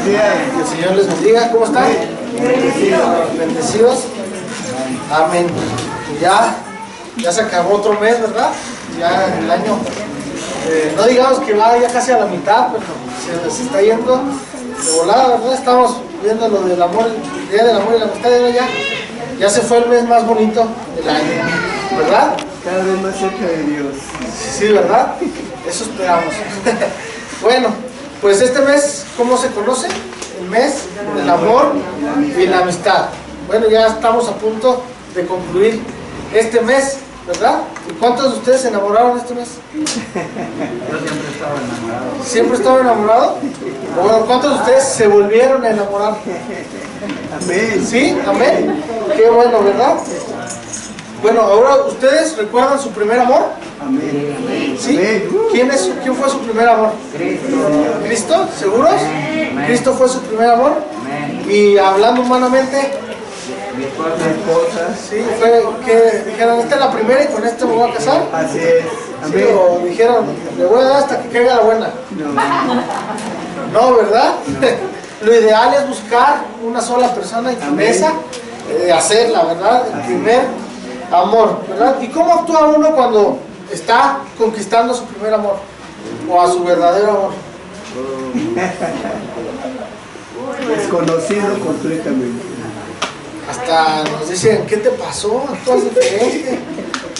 Buenos días. Que el Señor les bendiga. ¿Cómo están? Bendecidos. Amén. Ya se acabó otro mes, ¿verdad? Ya el año. No digamos que va ya casi a la mitad, pero se está yendo de volada, ¿verdad? Estamos viendo lo del amor, el día del amor y la amistad, ya se fue el mes más bonito del año, ¿verdad? Cada vez más cerca de Dios. Sí, ¿verdad? Eso esperamos. Bueno, pues este mes, ¿cómo se conoce? El mes del amor y la amistad. Bueno, ya estamos a punto de concluir este mes, ¿verdad? ¿Y cuántos de ustedes se enamoraron este mes? Yo siempre estaba enamorado. ¿Siempre estaba enamorado? Bueno, ¿cuántos de ustedes se volvieron a enamorar? Amén. ¿Sí? ¿Amén? Qué bueno, ¿verdad? Bueno, ahora, ¿ustedes recuerdan su primer amor? Amén. ¿Sí? Amén. ¿Quién fue su primer amor? Cristo. ¿Cristo? ¿Seguros? Amén. ¿Cristo fue su primer amor? Amén. Y hablando humanamente, Mi esposa. ¿sí? Fue que dijeron, esta es la primera y con esta me voy a casar. Así es. ¿Sí? Amén. O dijeron, le voy a dar hasta que caiga la buena. No. No, ¿verdad? Lo ideal es buscar una sola persona y con Amén. esa hacerla, ¿verdad? El primer amor, ¿verdad? ¿Y cómo actúa uno cuando está conquistando su primer amor? O a su verdadero amor. Desconocido completamente. Hasta nos dicen, ¿qué te pasó? Actúas diferente,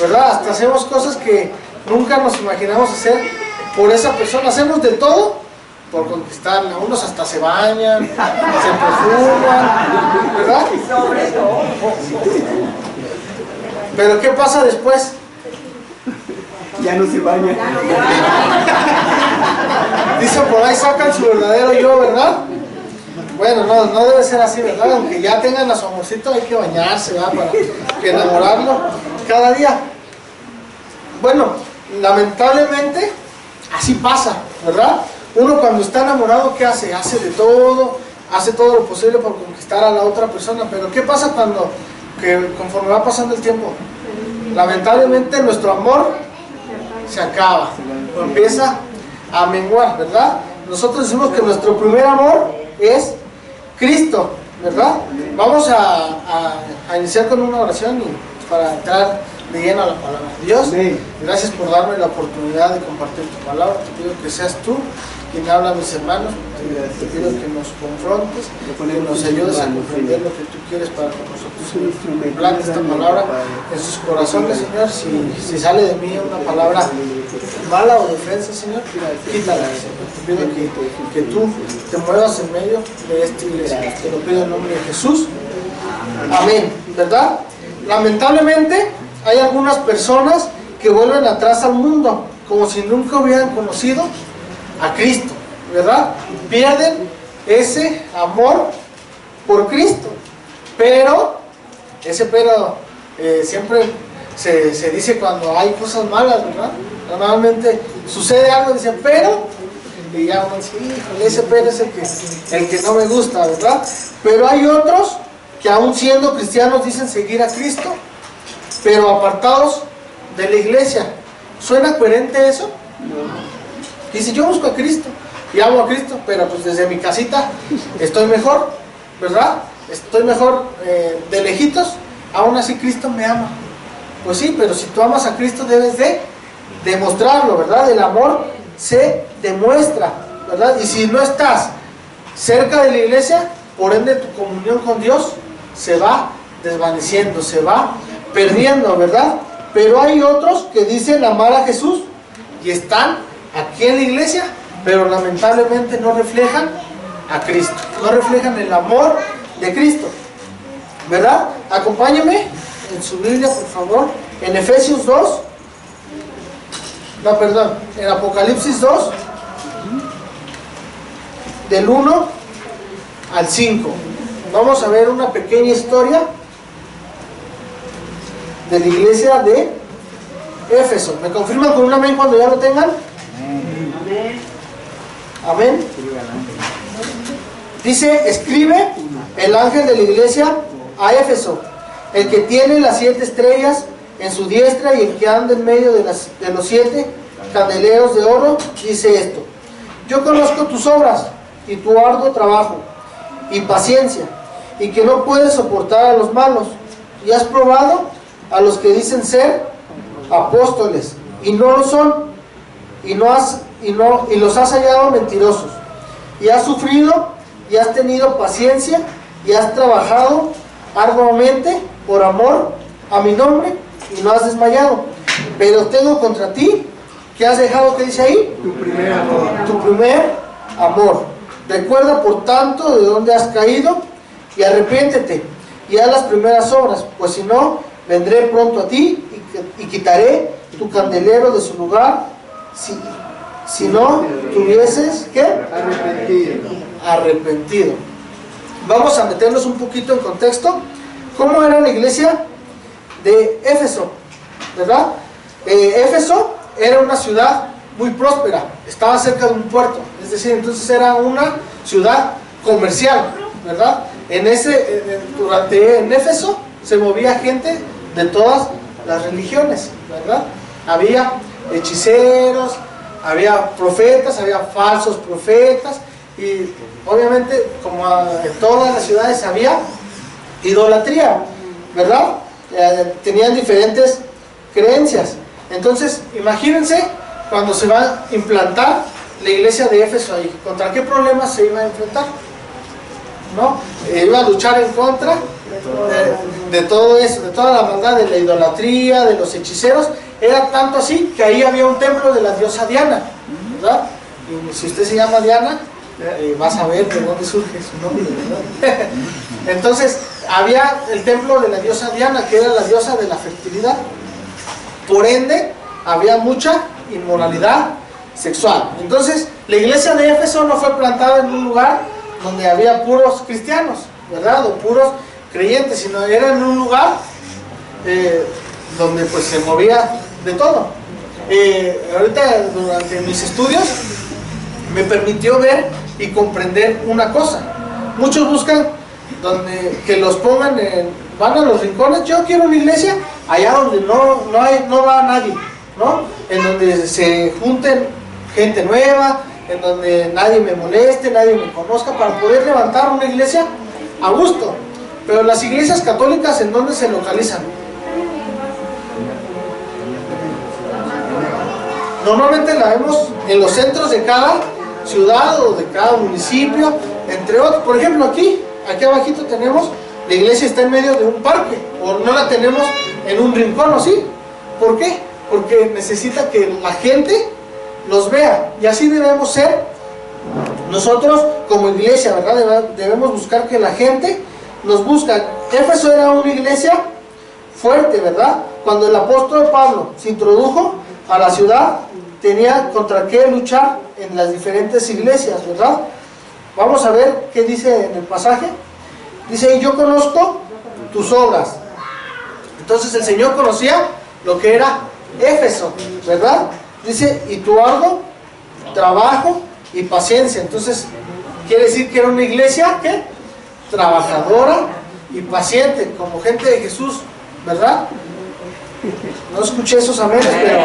¿verdad? Hasta hacemos cosas que nunca nos imaginamos hacer por esa persona. Hacemos de todo por conquistarla. Unos hasta se bañan, se perfuman, ¿verdad? Sobre todo. Pero ¿qué pasa después? Ya no se baña. Dicen por ahí, sacan su verdadero yo, ¿verdad? Bueno, no debe ser así, ¿verdad? Aunque ya tengan a su amorcito, hay que bañarse, ¿verdad? Para enamorarlo cada día. Bueno, lamentablemente, así pasa, ¿verdad? Uno cuando está enamorado, ¿qué hace? Hace de todo, hace todo lo posible por conquistar a la otra persona. Pero ¿qué pasa conforme va pasando el tiempo? Lamentablemente nuestro amor se acaba, o empieza a menguar, ¿verdad? Nosotros decimos que nuestro primer amor es Cristo, ¿verdad? Vamos a iniciar con una oración y para entrar de lleno a la palabra. Dios, gracias por darme la oportunidad de compartir tu palabra. Te pido que seas tú quien habla a mis hermanos. Te pido que nos confrontes, que nos ayudes a comprender lo que tú quieres para con nosotros. Planta esta palabra en sus corazones, Señor. Si sale de mí una palabra mala o de ofensa, Señor, quítala, Señor. Te pido que tú te muevas en medio de esta iglesia. Te lo pido en nombre de Jesús. Amén, ¿verdad? Lamentablemente hay algunas personas que vuelven atrás al mundo como si nunca hubieran conocido a Cristo, ¿verdad? Pierden ese amor por Cristo, pero siempre se dice cuando hay cosas malas, ¿verdad? Normalmente sucede algo y dicen, pero, y ya uno dice, híjole, ese pero es el que no me gusta, ¿verdad? Pero hay otros que aún siendo cristianos dicen seguir a Cristo, pero apartados de la iglesia. ¿Suena coherente eso? Dice, yo busco a Cristo y amo a Cristo, pero pues desde mi casita estoy mejor, ¿verdad? Estoy mejor de lejitos, aún así Cristo me ama. Pues sí, pero si tú amas a Cristo debes de demostrarlo, ¿verdad? El amor se demuestra, ¿verdad? Y si no estás cerca de la iglesia, por ende tu comunión con Dios se va desvaneciendo, se va perdiendo, ¿verdad? Pero hay otros que dicen amar a Jesús y están aquí en la iglesia, pero lamentablemente no reflejan a Cristo, no reflejan el amor de Cristo, ¿verdad? Acompáñame en su Biblia, por favor, en Efesios 2, en Apocalipsis 2, del 1 al 5. Vamos a ver una pequeña historia de la iglesia de Éfeso. ¿Me confirman con un amén cuando ya lo tengan? Amén. Amén. Dice, escribe el ángel de la iglesia a Éfeso, el que tiene las 7 estrellas en su diestra y el que anda en medio de los 7 candeleros de oro, dice esto: yo conozco tus obras y tu arduo trabajo y paciencia, y que no puedes soportar a los malos, y has probado a los que dicen ser apóstoles y no lo son, y los has hallado mentirosos, y has sufrido y has tenido paciencia y has trabajado arduamente por amor a mi nombre y no has desmayado. Pero tengo contra ti que has dejado, ¿qué dice ahí? Tu primer amor. Tu primer amor. Recuerda por tanto de dónde has caído y arrepiéntete y haz las primeras obras, pues si no, vendré pronto a ti y quitaré tu candelero de su lugar si no tuvieses, ¿qué? Arrepentido. Vamos a meternos un poquito en contexto. ¿Cómo era la iglesia de Éfeso? ¿Verdad? Éfeso era una ciudad muy próspera, estaba cerca de un puerto, es decir, entonces era una ciudad comercial, ¿verdad? En Éfeso se movía gente de todas las religiones, ¿verdad? Había hechiceros, había profetas, había falsos profetas, y obviamente, como en todas las ciudades, había idolatría, ¿verdad? Tenían diferentes creencias. Entonces, imagínense cuando se va a implantar la iglesia de Éfeso ahí, ¿contra qué problemas se iba a enfrentar? ¿No? Iba a luchar en contra de todo eso, de toda la maldad, de la idolatría, de los hechiceros. Era tanto así que ahí había un templo de la diosa Diana, ¿verdad? Y si usted se llama Diana, vas a ver de dónde surge su nombre, ¿verdad? Entonces, había el templo de la diosa Diana, que era la diosa de la fertilidad. Por ende, había mucha inmoralidad sexual. Entonces, la iglesia de Éfeso no fue plantada en un lugar donde había puros cristianos, ¿verdad? O puros creyentes, sino era en un lugar donde pues se movía de todo. Ahorita, durante mis estudios, me permitió ver y comprender una cosa. Muchos buscan que los pongan van a los rincones. Yo quiero una iglesia allá donde no va nadie, ¿no? En donde se junten gente nueva, en donde nadie me moleste, nadie me conozca, para poder levantar una iglesia a gusto. Pero las iglesias católicas, ¿en dónde se localizan? Normalmente la vemos en los centros de cada ciudad o de cada municipio, entre otros. Por ejemplo, aquí abajito tenemos, la iglesia está en medio de un parque, o no la tenemos en un rincón, ¿o sí? ¿Por qué? Porque necesita que la gente los vea, y así debemos ser nosotros como iglesia, ¿verdad? Debemos buscar que la gente nos busque. Éfeso era una iglesia fuerte, ¿verdad? Cuando el apóstol Pablo se introdujo a la ciudad, tenía contra qué luchar en las diferentes iglesias, ¿verdad? Vamos a ver qué dice en el pasaje. Dice, yo conozco tus obras. Entonces el Señor conocía lo que era Éfeso, ¿verdad? Dice, y tu arduo trabajo y paciencia. Entonces quiere decir que era una iglesia, ¿qué? Trabajadora y paciente, como gente de Jesús, ¿verdad? No escuché esos amenes, pero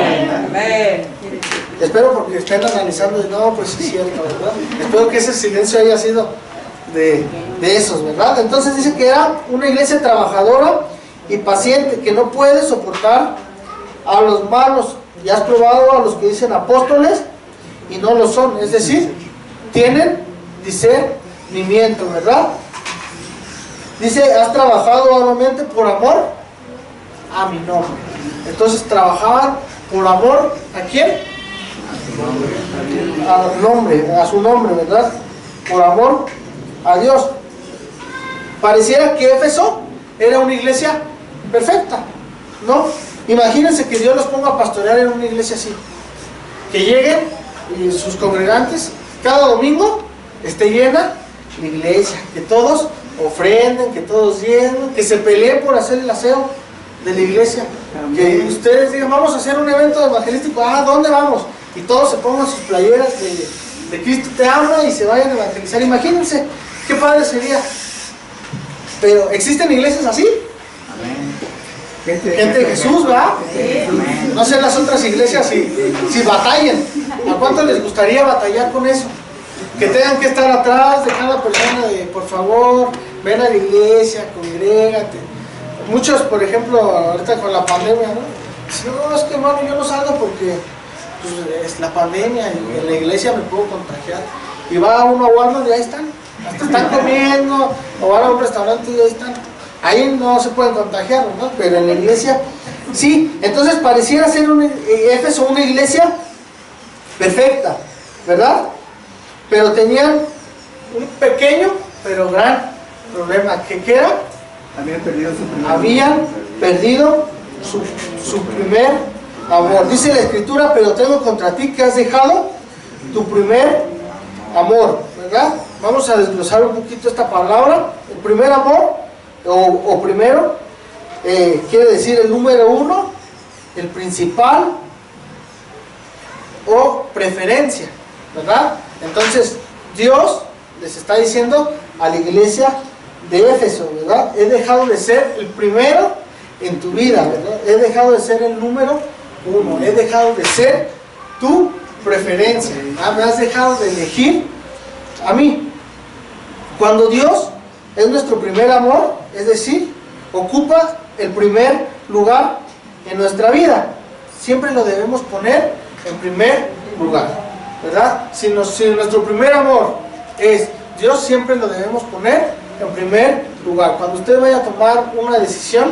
espero porque estén analizando y no, pues es cierto, ¿verdad? Espero que ese silencio haya sido de esos, ¿verdad? Entonces dice que era una iglesia trabajadora y paciente, que no puede soportar a los malos. Y has probado a los que dicen apóstoles y no lo son, es decir, tienen discernimiento, ¿verdad? Dice, has trabajado arduamente por amor a mi nombre. Entonces trabajaban por amor ¿a quién? A su nombre, ¿verdad? Por amor a Dios. Pareciera que Éfeso era una iglesia perfecta, ¿no? Imagínense que Dios los ponga a pastorear en una iglesia así, que lleguen y sus congregantes cada domingo esté llena la iglesia, que todos ofrenden, que todos diezmen, que se peleen por hacer el aseo de la iglesia. Que ustedes digan, vamos a hacer un evento evangelístico, ¿dónde vamos? Y todos se pongan sus playeras de Cristo te ama y se vayan a evangelizar. Imagínense qué padre sería. Pero ¿existen iglesias así? Gente de Jesús, ¿verdad? No sé las otras iglesias si batallen. ¿A cuánto les gustaría batallar con eso? que tengan que estar atrás de cada persona de, por favor, ven a la iglesia, congrégate. Muchos, por ejemplo, ahorita con la pandemia, ¿no? Dicen, no, es que hermano, yo no salgo porque pues, es la pandemia y en la iglesia me puedo contagiar. Y va uno a Walmart y ahí están, hasta están comiendo, o van a un restaurante y ahí están. Ahí no se pueden contagiar, ¿no? Pero en la iglesia, sí. Entonces pareciera ser Éfeso una iglesia perfecta, ¿verdad? Pero tenían un pequeño, pero gran problema. ¿Qué era? Habían perdido su primer Habían perdido su primer amor. Dice la Escritura, pero tengo contra ti que has dejado tu primer amor, ¿verdad? Vamos a desglosar un poquito esta palabra. El primer amor, o primero, quiere decir el número uno, el principal, o preferencia, ¿verdad? Entonces, Dios les está diciendo a la iglesia de Éfeso, ¿verdad? He dejado de ser el primero en tu vida, ¿verdad? He dejado de ser el número uno, he dejado de ser tu preferencia, ¿verdad? Me has dejado de elegir a mí. Cuando Dios es nuestro primer amor, es decir, ocupa el primer lugar en nuestra vida, siempre lo debemos poner en primer lugar, ¿verdad? Si nuestro primer amor es Dios, siempre lo debemos poner en primer lugar. Cuando usted vaya a tomar una decisión,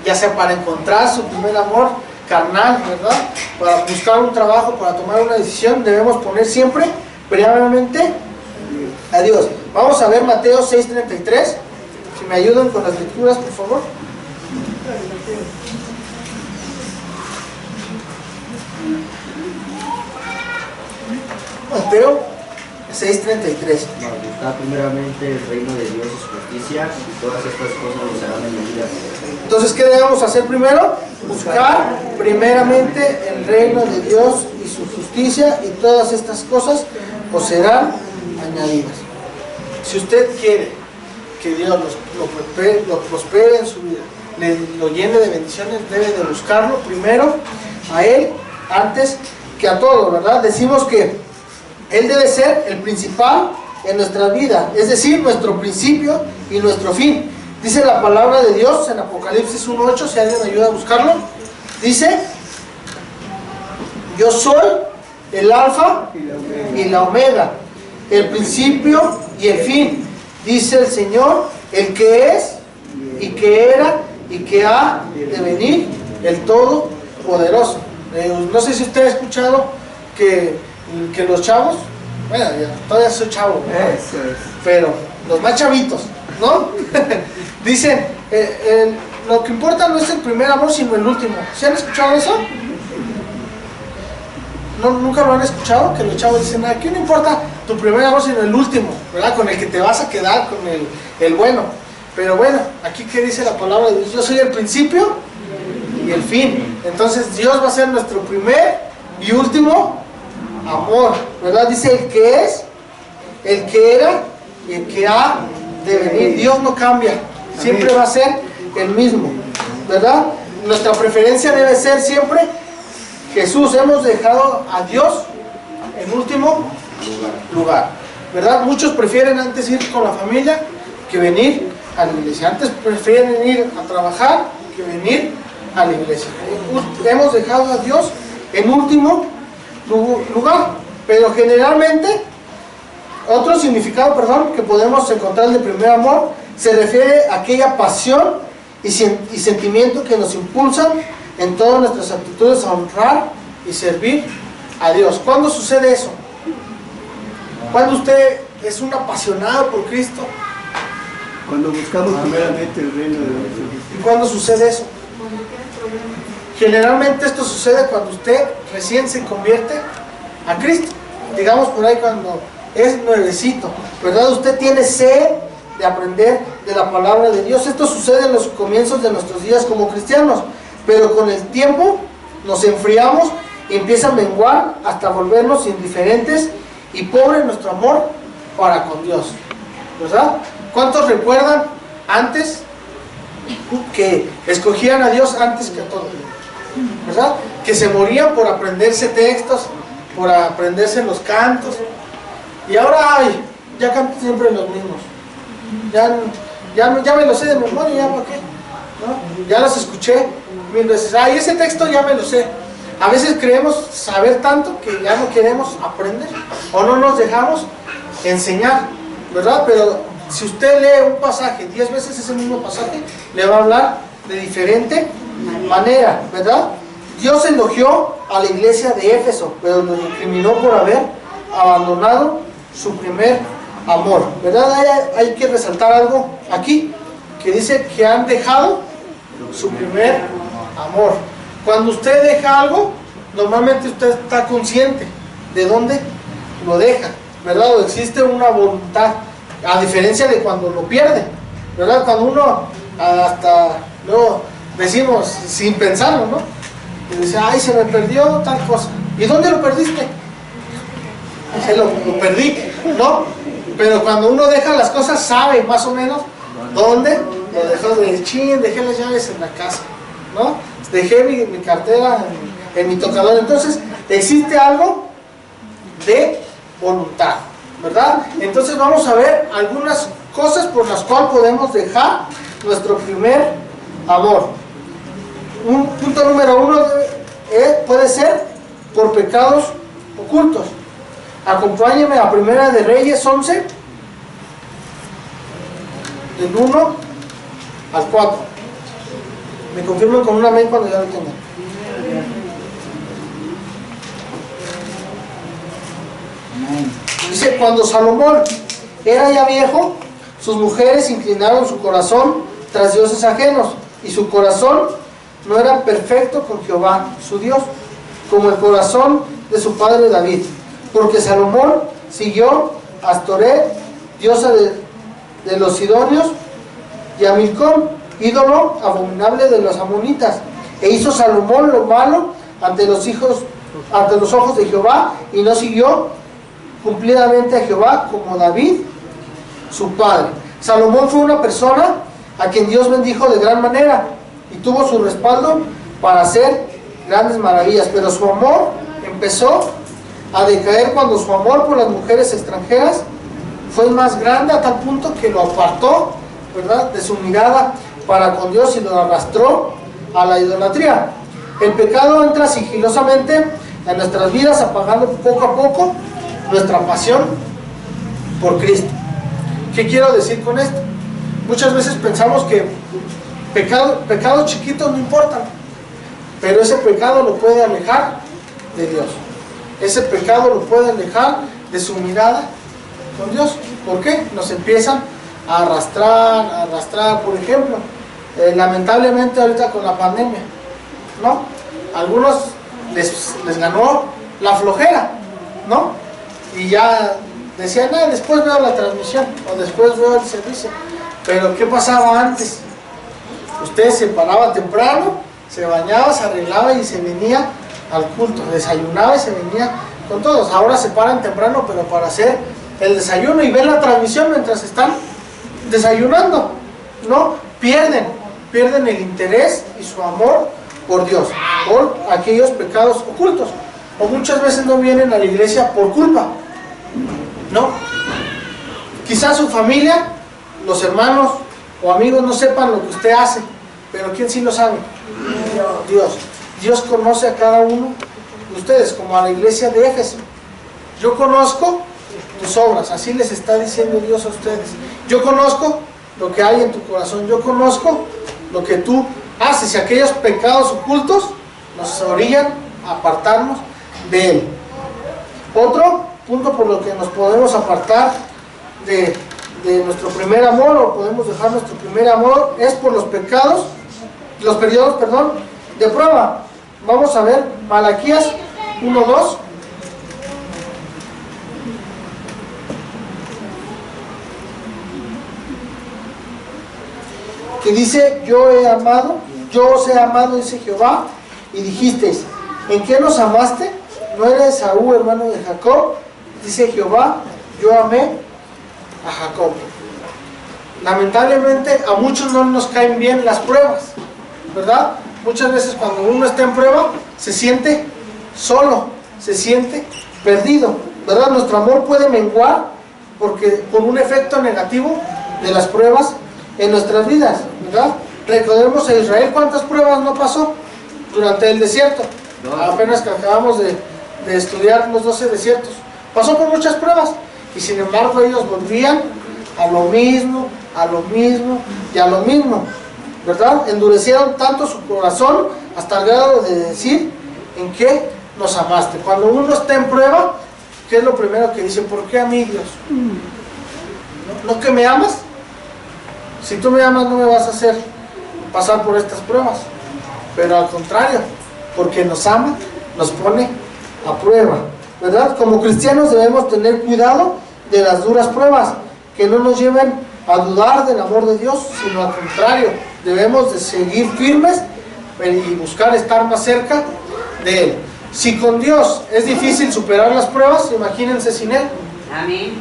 ya sea para encontrar su primer amor carnal, ¿verdad? Para buscar un trabajo, para tomar una decisión, debemos poner siempre, primeramente, a Dios. Vamos a ver Mateo 6:33. Si me ayudan con las lecturas, por favor. Mateo 6:33. Buscar primeramente el reino de Dios y su justicia, y todas estas cosas nos serán añadidas. Entonces, ¿qué debemos hacer primero? Buscar primeramente el reino de Dios y su justicia, y todas estas cosas os serán añadidas. Si usted quiere que Dios lo prospere en su vida, lo llene de bendiciones, debe de buscarlo primero a Él antes que a todo, ¿verdad? Decimos que Él debe ser el principal en nuestra vida, es decir, nuestro principio y nuestro fin. Dice la palabra de Dios en Apocalipsis 1:8, si alguien me ayuda a buscarlo, dice: yo soy el alfa y la omega, el principio y el fin, dice el Señor, el que es y que era y que ha de venir, el Todopoderoso. No sé si usted ha escuchado que los chavos, bueno, ya, todavía soy chavo, ¿no? Eso es. Pero los más chavitos, ¿no? Dicen, lo que importa no es el primer amor, sino el último. ¿Sí han escuchado eso? ¿No, nunca lo han escuchado? Que los chavos dicen, aquí no importa tu primer amor, sino el último, ¿verdad? Con el que te vas a quedar, con el bueno. Pero bueno, aquí que dice la palabra de Dios, yo soy el principio y el fin. Entonces Dios va a ser nuestro primer y último amor, ¿verdad? Dice el que es, el que era y el que ha de venir. Dios no cambia, siempre va a ser el mismo, ¿verdad? Nuestra preferencia debe ser siempre Jesús. Hemos dejado a Dios en último lugar, ¿verdad? Muchos prefieren antes ir con la familia que venir a la iglesia. Antes prefieren ir a trabajar que venir a la iglesia. Hemos dejado a Dios en último lugar, pero generalmente otro significado, que podemos encontrar de primer amor se refiere a aquella pasión y sentimiento que nos impulsan en todas nuestras actitudes a honrar y servir a Dios. ¿Cuándo sucede eso? ¿Cuándo usted es un apasionado por Cristo? Cuando buscamos primeramente el reino de Dios. ¿Y cuándo sucede eso? Generalmente esto sucede cuando usted recién se convierte a Cristo. Digamos por ahí cuando es nuevecito, ¿verdad? Usted tiene sed de aprender de la palabra de Dios. Esto sucede en los comienzos de nuestros días como cristianos, pero con el tiempo nos enfriamos y empieza a menguar hasta volvernos indiferentes y pobre nuestro amor para con Dios, ¿verdad? ¿Cuántos recuerdan antes que escogían a Dios antes que a todo? ¿Verdad? Que se morían por aprenderse textos, por aprenderse los cantos. Y ahora, ay, ya canto siempre los mismos. Ya me lo sé de memoria, ¿ya para qué? ¿No? Ya los escuché 1000 veces. Ay, ese texto ya me lo sé. A veces creemos saber tanto que ya no queremos aprender o no nos dejamos enseñar, ¿verdad? Pero si usted lee un pasaje 10 veces ese mismo pasaje, le va a hablar de diferente manera, ¿verdad? Dios elogió a la iglesia de Éfeso, pero lo discriminó por haber abandonado su primer amor, ¿verdad? Hay que resaltar algo aquí, que dice que han dejado su primer amor. Cuando usted deja algo, normalmente usted está consciente de dónde lo deja, ¿verdad? O existe una voluntad, a diferencia de cuando lo pierde, ¿verdad? Cuando uno hasta luego decimos sin pensarlo, ¿no? Y dice, ay, se me perdió tal cosa. ¿Y dónde lo perdiste? Se lo perdí, ¿no? Pero cuando uno deja las cosas, sabe más o menos dónde lo dejó. Dejé las llaves en la casa, ¿no? Dejé mi cartera en mi tocador. Entonces, existe algo de voluntad, ¿verdad? Entonces vamos a ver algunas cosas por las cuales podemos dejar nuestro primer amor. Un punto número 1 puede ser por pecados ocultos. Acompáñenme a Primera de Reyes 11, del 1 al 4. Me confirman con un amén cuando ya lo tengan. Dice, cuando Salomón era ya viejo, sus mujeres inclinaron su corazón tras dioses ajenos, y su corazón no era perfecto con Jehová, su Dios, como el corazón de su padre David, porque Salomón siguió a Astoret, diosa de los sidonios, y a Milcom, ídolo abominable de los amonitas, e hizo Salomón lo malo ante los ojos de Jehová, y no siguió cumplidamente a Jehová como David, su padre. Salomón fue una persona a quien Dios bendijo de gran manera y tuvo su respaldo para hacer grandes maravillas, pero su amor empezó a decaer cuando su amor por las mujeres extranjeras fue más grande, a tal punto que lo apartó, ¿verdad?, de su mirada para con Dios y lo arrastró a la idolatría. El pecado entra sigilosamente en nuestras vidas, apagando poco a poco nuestra pasión por Cristo. ¿Qué quiero decir con esto? Muchas veces pensamos que pecados chiquitos no importan, pero ese pecado lo puede alejar de Dios. Ese pecado lo puede alejar de su mirada con Dios. ¿Por qué? Nos empiezan a arrastrar, por ejemplo, lamentablemente ahorita con la pandemia, ¿no? Algunos les ganó la flojera, ¿no? Y ya decían, después veo la transmisión o después veo el servicio. Pero ¿qué pasaba antes? Usted se paraba temprano, se bañaba, se arreglaba y se venía al culto, desayunaba y se venía con todos. Ahora se paran temprano, pero para hacer el desayuno y ven la transmisión mientras están desayunando, ¿no? Pierden el interés y su amor por Dios, por aquellos pecados ocultos. O muchas veces no vienen a la iglesia por culpa, ¿no? Quizás su familia, los hermanos o amigos no sepan lo que usted hace, pero ¿quién sí lo sabe? Dios. Dios conoce a cada uno de ustedes, como a la iglesia de Éfeso. Yo conozco tus obras, así les está diciendo Dios a ustedes. Yo conozco lo que hay en tu corazón, yo conozco lo que tú haces, y aquellos pecados ocultos nos orillan a apartarnos de Él. Otro punto por lo que nos podemos apartar de nuestro primer amor, o podemos dejar nuestro primer amor, es por los periodos, de prueba. Vamos a ver Malaquías 1:2. Que dice, yo os he amado, dice Jehová, y dijisteis, ¿en qué nos amaste? ¿No era Esaú hermano de Jacob? Dice Jehová, yo amé a Jacob. Lamentablemente a muchos no nos caen bien las pruebas, ¿verdad? Muchas veces cuando uno está en prueba se siente solo, se siente perdido, ¿verdad? Nuestro amor puede menguar por un efecto negativo de las pruebas en nuestras vidas, ¿verdad? Recordemos a Israel, ¿cuántas pruebas no pasó durante el desierto? Apenas que acabamos de estudiar los 12 desiertos. Pasó por muchas pruebas y sin embargo ellos volvían a lo mismo, a lo mismo y a lo mismo, ¿verdad? Endurecieron tanto su corazón hasta el grado de decir: ¿en qué nos amaste? Cuando uno está en prueba, ¿qué es lo primero que dice? ¿Por qué a mí, Dios? ¿No que me amas? Si tú me amas, no me vas a hacer pasar por estas pruebas. Pero al contrario, porque nos ama, nos pone a prueba, ¿verdad? Como cristianos debemos tener cuidado de las duras pruebas, que no nos lleven a dudar del amor de Dios, sino al contrario, debemos de seguir firmes y buscar estar más cerca de Él. Si con Dios es difícil superar las pruebas, imagínense sin Él. Amén.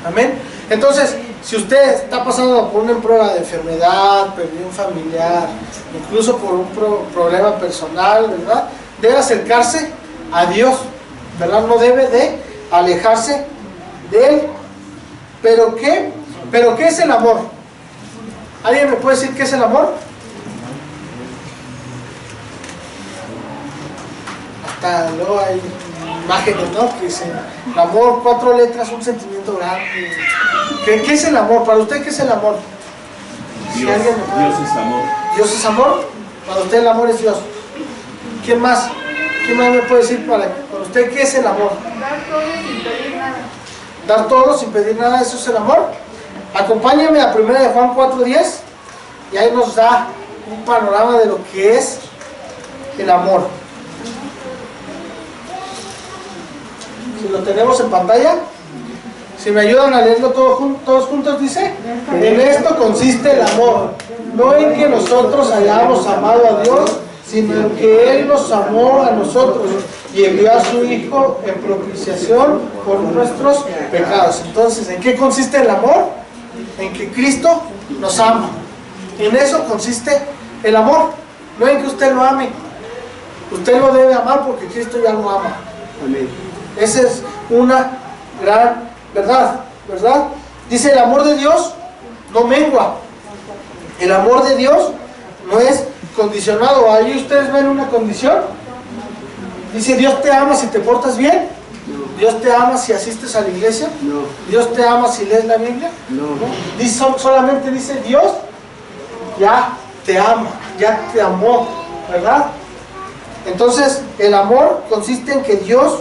Amén. Entonces, si usted está pasando por una prueba de enfermedad, perdió un familiar, incluso por un problema personal, ¿verdad? Debe acercarse a Dios, ¿verdad? No debe de alejarse de Él. ¿Pero qué? ¿Pero qué es el amor? ¿Alguien me puede decir qué es el amor? Hasta luego hay imágenes, ¿no? Que dicen, el amor, 4 letras, un sentimiento grande. ¿Qué es el amor? Para usted, ¿qué es el amor? Dios, Dios es amor. ¿Dios es amor? Para usted el amor es Dios. ¿Quién más? ¿Quién más me puede decir para usted qué es el amor? Dar todo sin pedir nada. Dar todo sin pedir nada, ¿eso es el amor? Acompáñenme a 1 de Juan 4:10 y ahí nos da un panorama de lo que es el amor. Si lo tenemos en pantalla, si me ayudan a leerlo todos juntos, dice: en esto consiste el amor, no en que nosotros hayamos amado a Dios, sino en que Él nos amó a nosotros y envió a su Hijo en propiciación por nuestros pecados. Entonces, ¿en qué consiste el amor? En que Cristo nos ama. En eso consiste el amor, no en que usted lo ame. Usted lo debe amar porque Cristo ya lo ama. Amén. Esa es una gran verdad, ¿verdad? Dice, el amor de Dios no mengua. El amor de Dios no es condicionado. Ahí ustedes ven una condición. Dice, Dios te ama si te portas bien. No. Dios te ama si asistes a la iglesia. No. Dios te ama si lees la Biblia. No. Dice, solamente dice, Dios ya te ama, ya te amó, ¿verdad? Entonces, el amor consiste en que Dios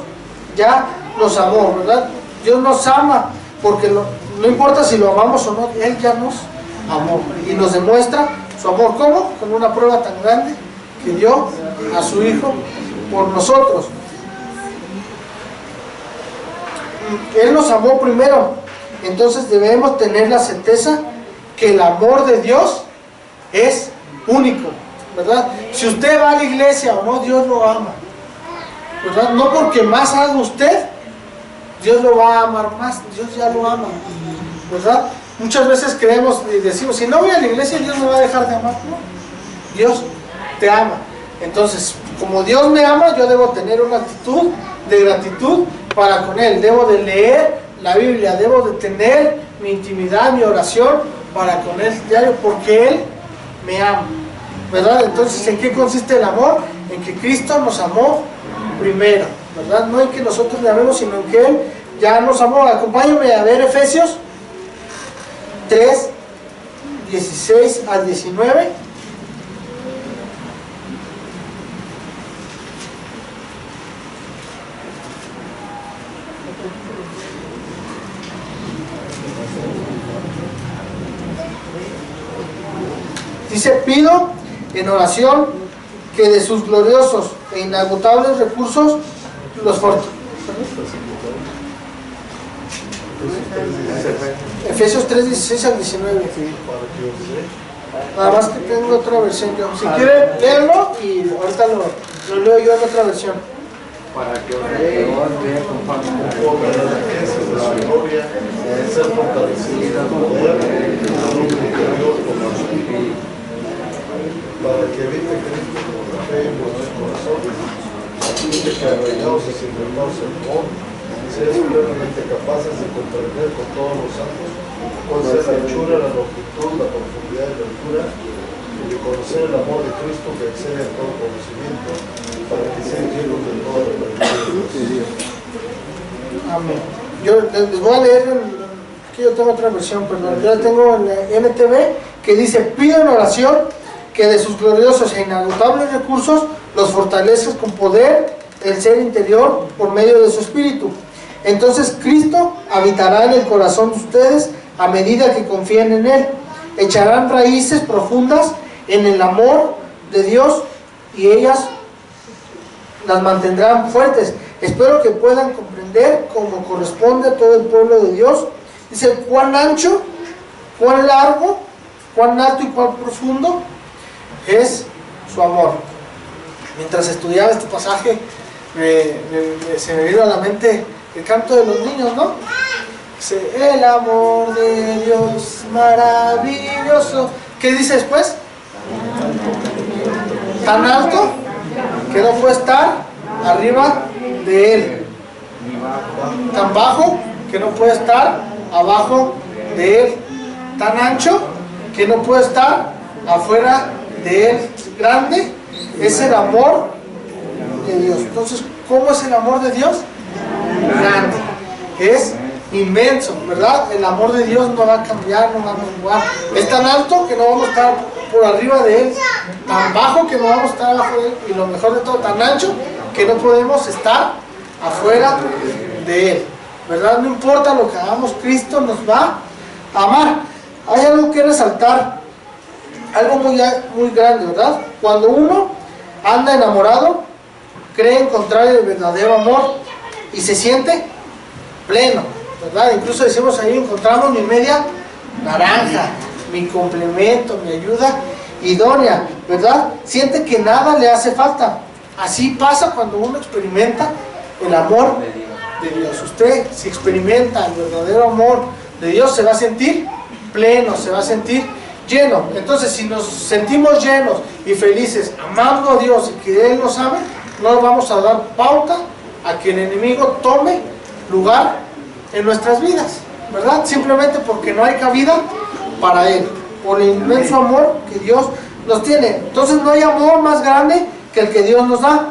ya nos amó, ¿verdad? Dios nos ama, porque no importa si lo amamos o no, Él ya nos amó y nos demuestra su amor. ¿Cómo? Con una prueba tan grande que dio a su Hijo por nosotros. Él nos amó primero, entonces debemos tener la certeza que el amor de Dios es único, ¿verdad? Si usted va a la iglesia o no, Dios lo ama, ¿verdad? No porque más haga usted, Dios lo va a amar más, Dios ya lo ama, ¿verdad? Muchas veces creemos y decimos, si no voy a la iglesia, Dios me va a dejar de amar. No, Dios te ama. Entonces, como Dios me ama, yo debo tener una actitud de gratitud para con Él. Debo de leer la Biblia, debo de tener mi intimidad, mi oración para con Él diario, porque Él me ama, ¿verdad? Entonces, ¿en qué consiste el amor? En que Cristo nos amó primero, ¿verdad? No en que nosotros le amemos, sino en que Él ya nos amó. Acompáñenme a ver Efesios 3, 16 al 19. Dice, pido en oración que de sus gloriosos e inagotables recursos los Efesios 3, 16 al 19. Nada más que tengo otra versión yo. Si quieren, léanlo y ahorita lo leo yo en otra versión. Para que os vea conforme a su gloria, ser fortalecido con poder en el nombre de Dios por los espíritus, para que evite Cristo con la fe en vuestros corazones, a fin de que arraigados y sin temor se amor, seas pleno longitud, la profundidad de la altura, y de conocer el amor de Cristo que excede a todo conocimiento, para que sean llenos de toda la plenitud de Dios. Amén. Yo les voy a leer, aquí yo tengo otra versión, perdón, yo la tengo en la NTV, que dice: pido en oración que de sus gloriosos e inagotables recursos los fortalezcas con poder el ser interior por medio de su espíritu. Entonces Cristo habitará en el corazón de ustedes a medida que confíen en Él. Echarán raíces profundas en el amor de Dios y ellas las mantendrán fuertes. Espero que puedan comprender como corresponde a todo el pueblo de Dios. Dice: cuán ancho, cuán largo, cuán alto y cuán profundo es su amor. Mientras estudiaba este pasaje se me vino a la mente el canto de los niños, ¿no? Dice: el amor de Dios maravilloso. ¿Qué dice después? Tan alto que no puede estar arriba de Él, tan bajo que no puede estar abajo de Él, tan ancho que no puede estar afuera de Él. Grande es el amor de Dios. Entonces, ¿cómo es el amor de Dios? Grande, es inmenso, ¿verdad? El amor de Dios no va a cambiar, no va a menguar. Es tan alto que no vamos a estar por arriba de Él, tan bajo que no vamos a estar abajo de Él, y lo mejor de todo, tan ancho que no podemos estar afuera de Él, ¿verdad? No importa lo que hagamos, Cristo nos va a amar. Hay algo que resaltar, algo muy grande, ¿verdad? Cuando uno anda enamorado, cree encontrar el verdadero amor y se siente pleno, ¿verdad? Incluso decimos ahí: encontramos mi media naranja, mi complemento, mi ayuda idónea, ¿verdad? Siente que nada le hace falta. Así pasa cuando uno experimenta el amor de Dios. Usted, si experimenta el verdadero amor de Dios, se va a sentir pleno, se va a sentir lleno. Entonces, si nos sentimos llenos y felices amando a Dios y que Él nos ame, no vamos a dar pauta a que el enemigo tome lugar en nuestras vidas, ¿verdad? Simplemente porque no hay cabida para Él, por el inmenso amor que Dios nos tiene. Entonces no hay amor más grande que el que Dios nos da.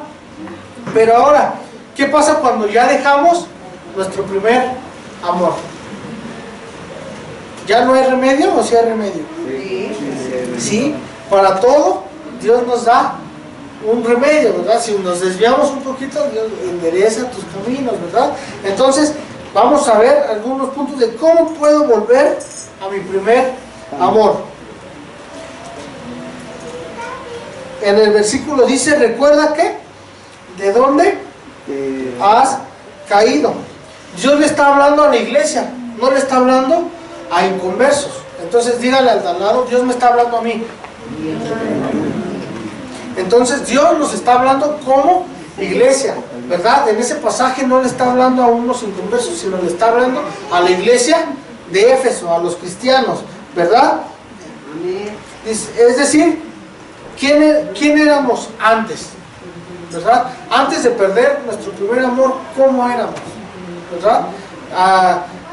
Pero ahora, ¿qué pasa cuando ya dejamos nuestro primer amor? ¿Ya no hay remedio o sí hay remedio? Sí, para todo Dios nos da un remedio, ¿verdad? Si nos desviamos un poquito, Dios endereza tus caminos, ¿verdad? Entonces, vamos a ver algunos puntos de cómo puedo volver a mi primer amor. En el versículo dice: recuerda que de dónde has caído. Dios le está hablando a la iglesia, no le está hablando a inconversos. Entonces dígale al de al lado: Dios me está hablando a mí. Entonces Dios nos está hablando como iglesia, ¿verdad? En ese pasaje no le está hablando a unos inconversos, sino le está hablando a la iglesia de Éfeso, a los cristianos, ¿verdad? Es decir, ¿quién éramos antes? ¿Verdad? Antes de perder nuestro primer amor, ¿cómo éramos? ¿Verdad?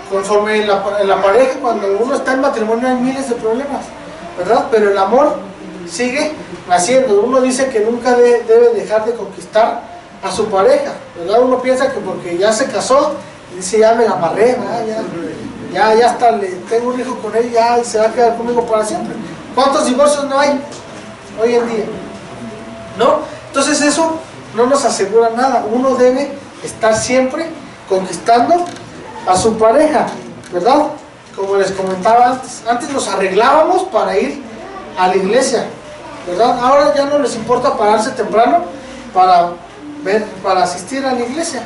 Conforme en la pareja, cuando uno está en matrimonio, hay miles de problemas, ¿verdad? Pero el amor sigue naciendo. Uno dice que nunca debe dejar de conquistar a su pareja, ¿verdad? Uno piensa que porque ya se casó, dice: ya me la amarré, ya hasta tengo un hijo con él, ya se va a quedar conmigo para siempre. ¿Cuántos divorcios no hay hoy en día? ¿No? Entonces eso no nos asegura nada. Uno debe estar siempre conquistando a su pareja, ¿verdad? Como les comentaba antes nos arreglábamos para ir a la iglesia, ¿verdad? Ahora ya no les importa pararse temprano para asistir a la iglesia.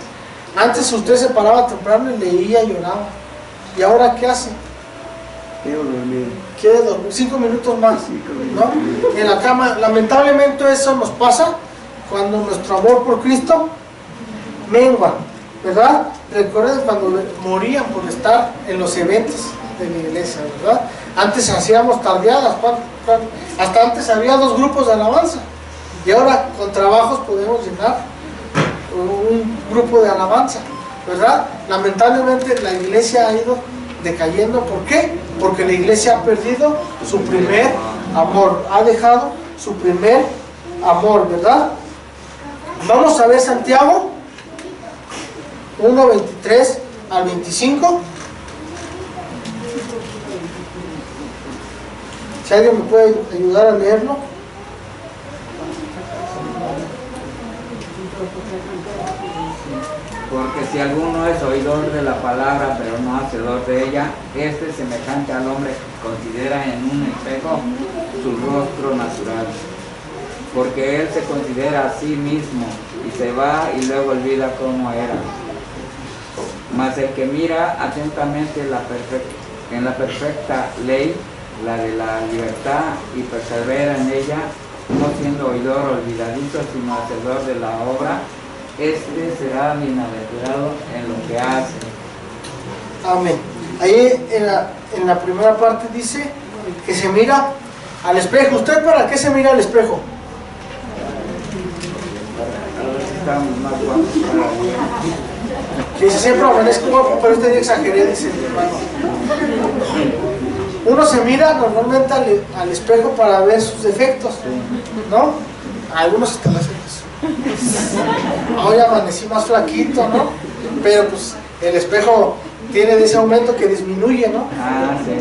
Antes usted se paraba temprano y leía y lloraba. ¿Y ahora qué hace? Quiere dormir 5 minutos más, ¿no? En la cama. Lamentablemente eso nos pasa cuando nuestro amor por Cristo mengua, ¿verdad? Recuerden cuando morían por estar en los eventos de la iglesia, ¿verdad? Antes hacíamos tardeadas, hasta antes había 2 grupos de alabanza, y ahora con trabajos podemos llenar un grupo de alabanza, ¿verdad? Lamentablemente la iglesia ha ido decayendo. ¿Por qué? Porque la iglesia ha perdido su primer amor, ha dejado su primer amor, ¿verdad? Vamos a ver Santiago 1, 23 al 25. Si alguien me puede ayudar a leerlo. Porque si alguno es oidor de la palabra, pero no hacedor de ella, este es semejante al hombre que considera en un espejo su rostro natural. Porque él se considera a sí mismo y se va y luego olvida cómo era. Mas el que mira atentamente en la perfecta ley, la de la libertad, y persevera en ella, no siendo oidor olvidadizo, sino hacedor de la obra, este será bienaventurado en lo que hace. Amén. Ahí en la primera parte dice que se mira al espejo. ¿Usted para qué se mira al espejo? A ver si estamos más guapos cada día. Dice, siempre amanezco guapo, pero este día exageré, dice mi hermano. Uno se mira normalmente al espejo para ver sus defectos, ¿no? Algunos hasta las cejas. Hoy amanecí más flaquito, ¿no? Pero pues el espejo tiene de ese aumento que disminuye, ¿no? Ah, sí.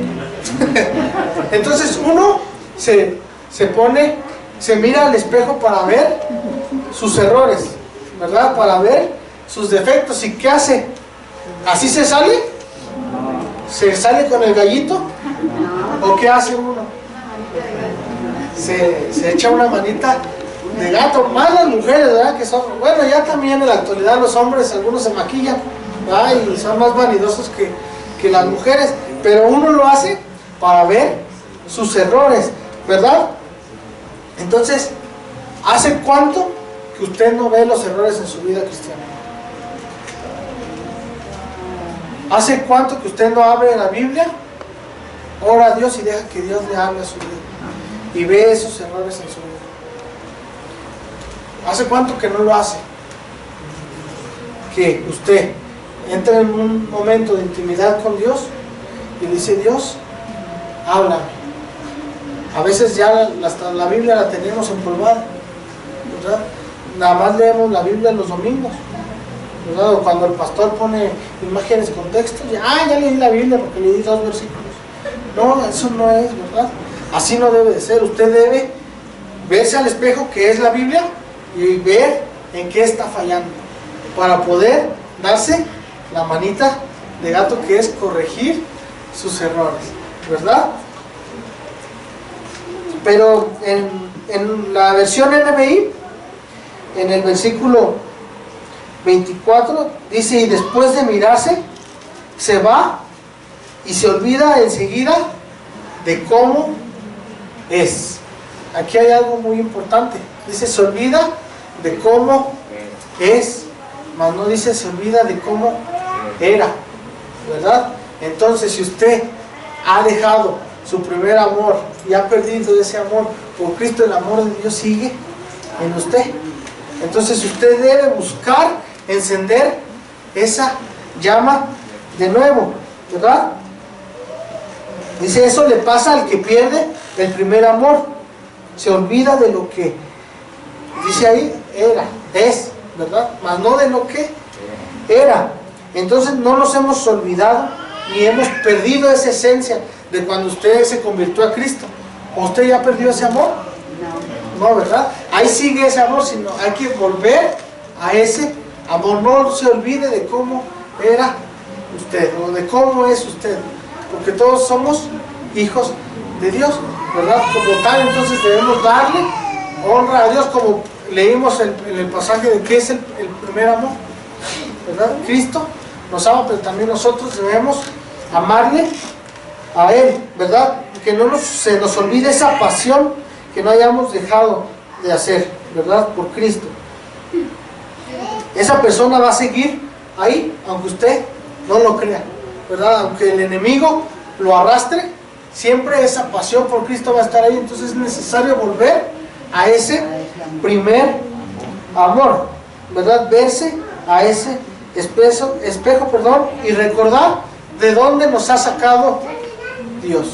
Entonces uno se mira al espejo para ver sus errores, ¿verdad? Para ver sus defectos. ¿Y qué hace? ¿Así se sale? ¿Se sale con el gallito? ¿O qué hace uno? Se echa una manita de gato. Más las mujeres, ¿verdad? Que son, bueno, ya también en la actualidad los hombres, algunos se maquillan, ¿verdad? Y son más vanidosos que las mujeres. Pero uno lo hace para ver sus errores, ¿verdad? Entonces, ¿hace cuánto que usted no ve los errores en su vida cristiana? ¿Hace cuánto que usted no abre la Biblia, ora a Dios y deja que Dios le hable a su vida y ve esos errores en su vida? ¿Hace cuánto que no lo hace? Que usted entra en un momento de intimidad con Dios y dice, Dios, háblame. A veces ya hasta la Biblia la tenemos empolvada, ¿verdad? Nada más leemos la Biblia los domingos, ¿verdad? O cuando el pastor pone imágenes con textos, ya leí la Biblia porque leí 2 versículos. No, eso no es, ¿verdad? Así no debe de ser. Usted debe verse al espejo, que es la Biblia, y ver en qué está fallando, para poder darse la manita de gato, que es corregir sus errores, ¿verdad? Pero en la versión NBI, en el versículo 24, dice, y después de mirarse, se va y se olvida enseguida de cómo es. Aquí hay algo muy importante. Dice, se olvida de cómo es, mas no dice se olvida de cómo era, ¿verdad? Entonces, si usted ha dejado su primer amor y ha perdido ese amor por Cristo, el amor de Dios sigue en usted. Entonces usted debe buscar encender esa llama de nuevo, ¿verdad? Dice, eso le pasa al que pierde el primer amor. Se olvida de lo que, dice ahí, es, ¿verdad? Mas no de lo que era. Entonces no nos hemos olvidado ni hemos perdido esa esencia de cuando usted se convirtió a Cristo. ¿O usted ya perdió ese amor? No, ¿verdad? Ahí sigue ese amor, sino hay que volver a ese amor. No se olvide de cómo era usted o de cómo es usted, porque todos somos hijos de Dios, ¿verdad? Como tal, entonces debemos darle honra a Dios, como leímos en el pasaje de que es el primer amor, ¿verdad? Cristo nos ama, pero también nosotros debemos amarle a Él, ¿verdad? Que no se nos olvide esa pasión que no hayamos dejado de hacer, ¿verdad? Por Cristo. Esa persona va a seguir ahí, aunque usted no lo crea, ¿verdad? Aunque el enemigo lo arrastre, siempre esa pasión por Cristo va a estar ahí. Entonces es necesario volver a ese primer amor, ¿verdad? Verse a ese espejo, y recordar de dónde nos ha sacado Dios,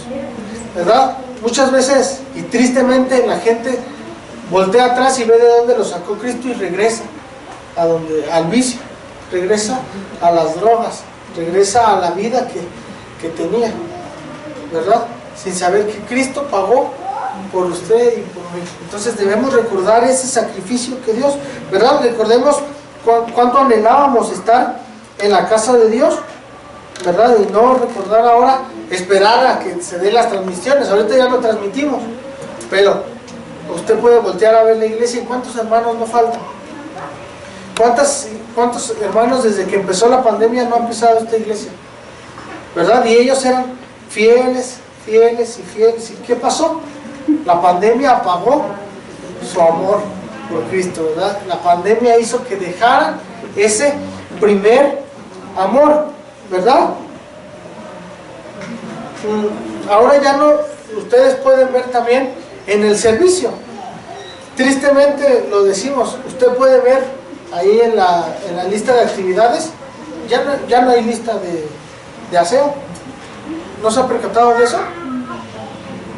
¿verdad? Muchas veces y tristemente la gente voltea atrás y ve de dónde lo sacó Cristo y regresa al vicio, regresa a las drogas, regresa a la vida que tenía, ¿verdad? Sin saber que Cristo pagó por usted y por mí. Entonces debemos recordar ese sacrificio que Dios, ¿verdad? Recordemos cuánto anhelábamos estar en la casa de Dios, ¿verdad? Y no recordar ahora, esperar a que se den las transmisiones. Ahorita ya lo transmitimos, pero usted puede voltear a ver la iglesia y cuántos hermanos no faltan. ¿Cuántos hermanos desde que empezó la pandemia no han pisado esta iglesia? ¿Verdad? Y ellos eran fieles. ¿Y qué pasó? La pandemia apagó su amor por Cristo, ¿verdad? La pandemia hizo que dejaran ese primer amor, ¿verdad? Ahora ya no, ustedes pueden ver también en el servicio. Tristemente lo decimos, usted puede ver ahí en la lista de actividades, ya no hay lista de aseo. ¿No se ha percatado de eso?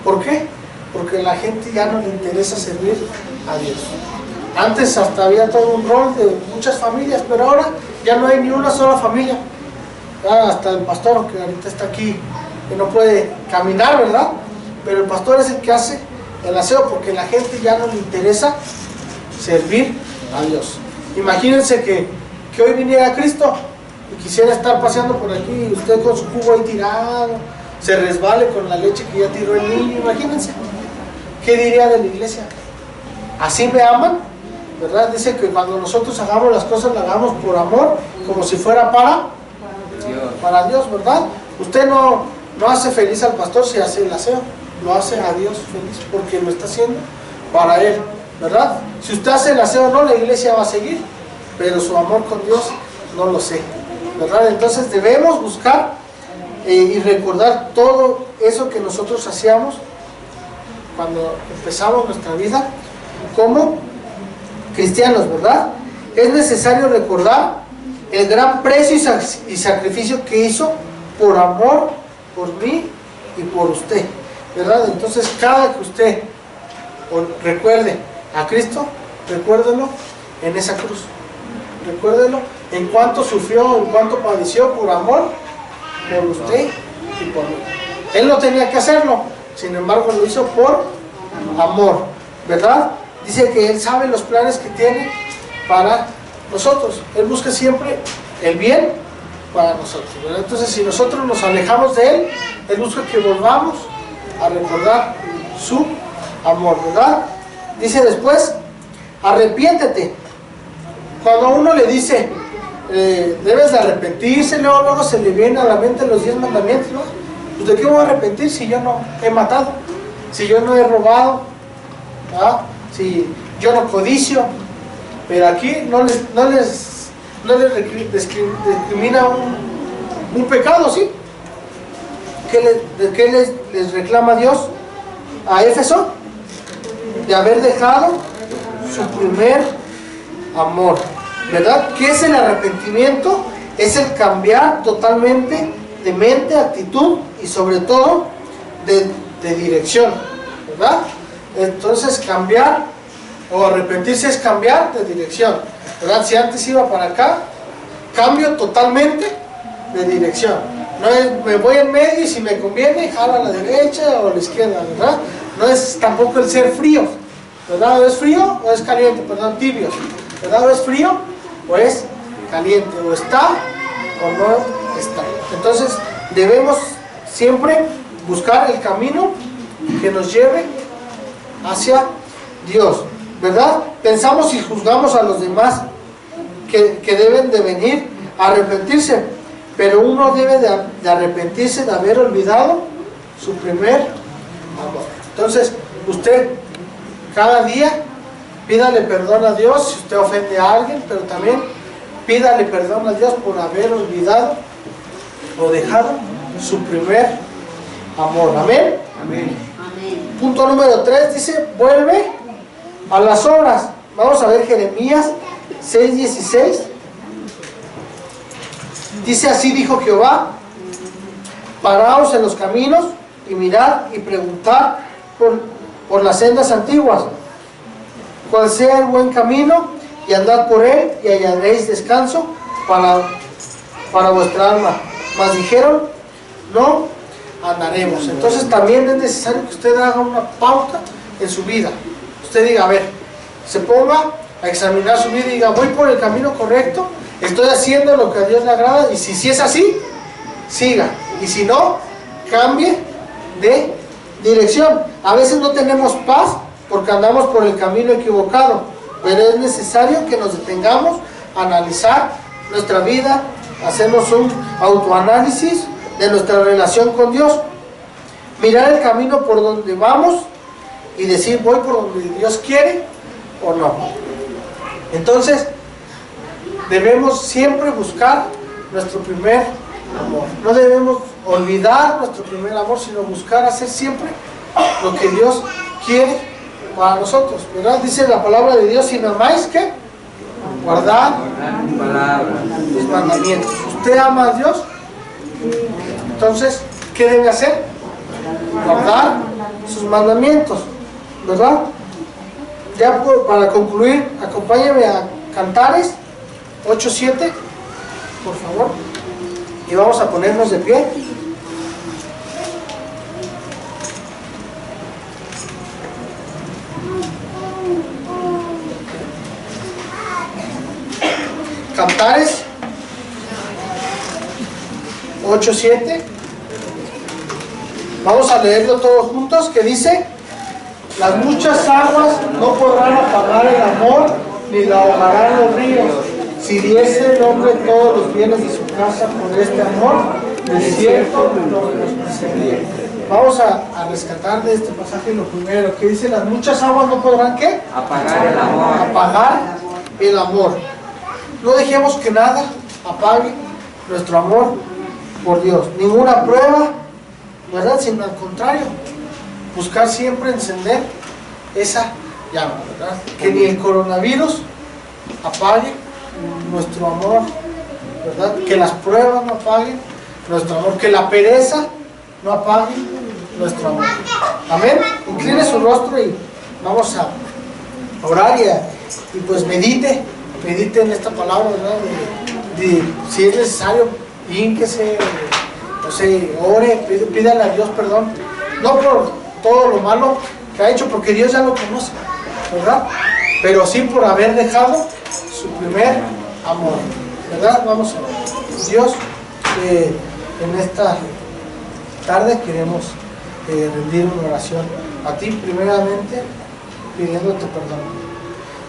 ¿Por qué? Porque a la gente ya no le interesa servir a Dios. Antes hasta había todo un rol de muchas familias, pero ahora ya no hay ni una sola familia. Hasta el pastor que ahorita está aquí, que no puede caminar, ¿verdad? Pero el pastor es el que hace el aseo, porque a la gente ya no le interesa servir a Dios. Imagínense que hoy viniera Cristo y quisiera estar paseando por aquí y usted con su jugo ahí tirado, se resbale con la leche que ya tiró el niño. Imagínense, ¿qué diría de la iglesia? ¿Así me aman? ¿Verdad? Dice que cuando nosotros hagamos las cosas, las hagamos por amor, como si fuera para Dios, ¿verdad? Usted no hace feliz al pastor si hace el aseo, lo hace a Dios feliz, porque lo está haciendo para Él, ¿verdad? Si usted hace el aseo, no, la iglesia va a seguir, pero su amor con Dios no lo sé, ¿verdad? Entonces debemos buscar y recordar todo eso que nosotros hacíamos cuando empezamos nuestra vida como cristianos, ¿verdad? Es necesario recordar el gran precio y sacrificio que hizo por amor, por mí y por usted, ¿verdad? Entonces cada que usted recuerde a Cristo, recuérdelo en esa cruz, recuérdelo en cuánto sufrió, en cuánto padeció por amor por usted y por mí. Él no tenía que hacerlo, sin embargo lo hizo por amor, ¿verdad? Dice que Él sabe los planes que tiene para nosotros. Él busca siempre el bien para nosotros, ¿verdad? Entonces si nosotros nos alejamos de Él, Él busca que volvamos a recordar su amor, ¿verdad? Dice después, arrepiéntete. Cuando a uno le dice, debes de arrepentirse, luego se le viene a la mente los 10 mandamientos, ¿no? Pues, ¿de qué voy a arrepentir si yo no he matado? Si yo no he robado, ¿verdad? Si yo no codicio. Pero aquí no les discrimina un pecado, ¿sí? ¿De qué les reclama Dios a Éfeso? De haber dejado su primer amor, ¿verdad? ¿Qué es el arrepentimiento? Es el cambiar totalmente de mente, actitud y sobre todo de dirección, ¿verdad? Entonces cambiar o arrepentirse es cambiar de dirección, ¿verdad? Si antes iba para acá, cambio totalmente de dirección. No es me voy en medio y si me conviene jalo a la derecha o a la izquierda, ¿verdad? No es tampoco el ser frío, ¿verdad? ¿O es frío o es caliente? Perdón, tibios, ¿verdad? ¿O es frío o es caliente? ¿O está o no está? Entonces debemos siempre buscar el camino que nos lleve hacia Dios, ¿verdad? Pensamos y juzgamos a los demás que deben de venir a arrepentirse, pero uno debe de arrepentirse de haber olvidado su primer amor. Entonces usted cada día pídale perdón a Dios si usted ofende a alguien, pero también pídale perdón a Dios por haber olvidado o dejado su primer amor. Amén. Amén. Punto número 3 dice, vuelve a las obras. Vamos a ver Jeremías 6:16. Dice, así dijo Jehová, Paraos en los caminos y mirad y preguntad por las sendas antiguas, cuál sea el buen camino, y andad por él y hallaréis descanso para vuestra alma. Mas dijeron, no andaremos. Entonces también es necesario que usted haga una pauta en su vida. Usted diga, a ver, se ponga a examinar su vida y diga, voy por el camino correcto, estoy haciendo lo que a Dios le agrada, y si es así, siga, y si no, cambie de dirección. A veces no tenemos paz porque andamos por el camino equivocado, pero es necesario que nos detengamos a analizar nuestra vida, hacernos un autoanálisis de nuestra relación con Dios, mirar el camino por donde vamos y decir, voy por donde Dios quiere o no. Entonces debemos siempre buscar nuestro primer amor. No debemos olvidar nuestro primer amor, sino buscar hacer siempre lo que Dios quiere para nosotros, ¿verdad? Dice la palabra de Dios, si no amáis, ¿qué? Guardad mis mandamientos. ¿Usted ama a Dios? Entonces, ¿qué debe hacer? Guardar sus mandamientos, ¿verdad? Ya para concluir, acompáñame a Cantares 8:7, por favor, y vamos a ponernos de pie. Cantares 8:7. Vamos a leerlo todos juntos, que dice: las muchas aguas no podrán apagar el amor, ni la ahogarán los ríos. Si diese el hombre todos los bienes de su casa por este amor, de cierto no los perseguiría. Vamos a rescatar de este pasaje lo primero, que dice: las muchas aguas no podrán, ¿qué? Apagar el amor. Apagar el amor. No dejemos que nada apague nuestro amor por Dios. Ninguna prueba, ¿verdad? Sino al contrario, buscar siempre encender esa llama, ¿verdad? Que ni el coronavirus apague nuestro amor, ¿verdad? Que las pruebas no apaguen nuestro amor, que la pereza no apague nuestro amor. Amén. Incline su rostro y vamos a orar y pues medite en esta palabra, ¿verdad? Si es necesario, hínquese, no sé, ore, pídale a Dios perdón, no por todo lo malo que ha hecho, porque Dios ya lo conoce, ¿verdad? Pero sí por haber dejado su primer amor, ¿verdad? Vamos a orar. Dios, en esta tarde queremos rendir una oración a ti primeramente, pidiéndote perdón.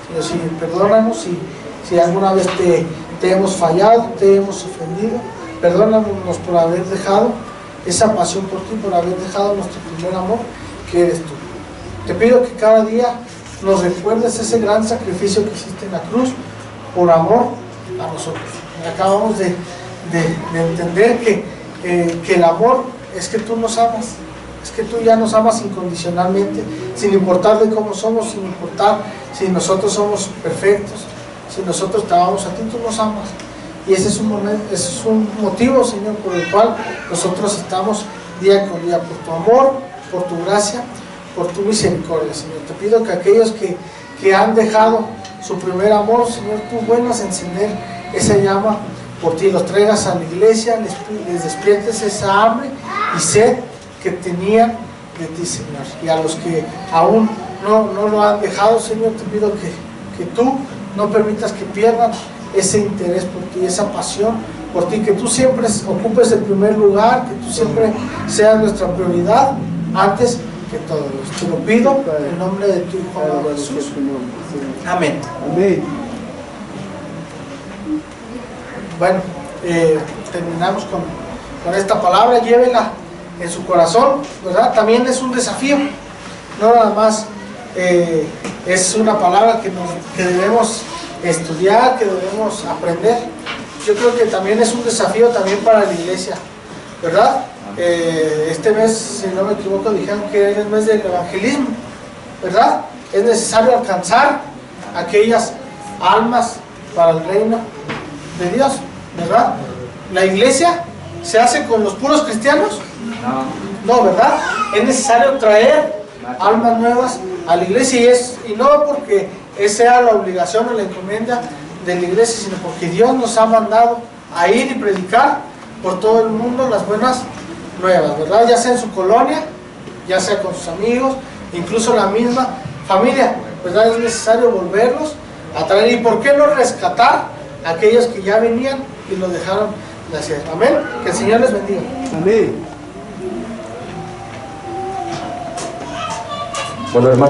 Señor, sí, perdónanos si alguna vez te hemos fallado, te hemos ofendido. Perdónanos por haber dejado esa pasión por ti, por haber dejado nuestro primer amor, que eres tú. Te pido que cada día nos recuerdes ese gran sacrificio que hiciste en la cruz por amor a nosotros. Acabamos de entender que el amor es que tú nos amas, es que tú ya nos amas incondicionalmente, sin importar de cómo somos, sin importar si nosotros somos perfectos, si nosotros te amamos a ti, tú nos amas. Y ese es un motivo, Señor, por el cual nosotros estamos día con día, por tu amor, por tu gracia, por tu misericordia, Señor. Te pido que aquellos que han dejado su primer amor, Señor, tú vuelvas a encender esa llama por ti, los traigas a la iglesia, les despiertes esa hambre y sed que tenían de ti, Señor. Y a los que aún no lo han dejado, Señor, te pido que tú no permitas que pierdan ese interés por ti, esa pasión por ti, que tú siempre ocupes el primer lugar, que tú siempre seas nuestra prioridad antes que todo Dios. Te lo pido en el nombre de tu Hijo Jesús. Amén. Amén. Bueno, terminamos con esta palabra. Llévela en su corazón, ¿verdad? También es un desafío, no nada más es una palabra que debemos estudiar, que debemos aprender. Yo creo que también es un desafío también para la iglesia, ¿verdad? Este mes, si no me equivoco, dijeron que es el mes del evangelismo, ¿verdad? Es necesario alcanzar aquellas almas para el reino de Dios, ¿verdad? La iglesia se hace con los puros cristianos. No. No, ¿verdad? Es necesario traer almas nuevas a la iglesia y no porque esa sea la obligación o la encomienda de la iglesia, sino porque Dios nos ha mandado a ir y predicar por todo el mundo las buenas nuevas, ¿verdad? Ya sea en su colonia, ya sea con sus amigos, incluso la misma familia, ¿verdad? Es necesario volverlos a traer. ¿Y por qué no rescatar a aquellos que ya venían y lo dejaron de hacer? Amén. Que el Señor les bendiga. Amén. Bueno, hermano.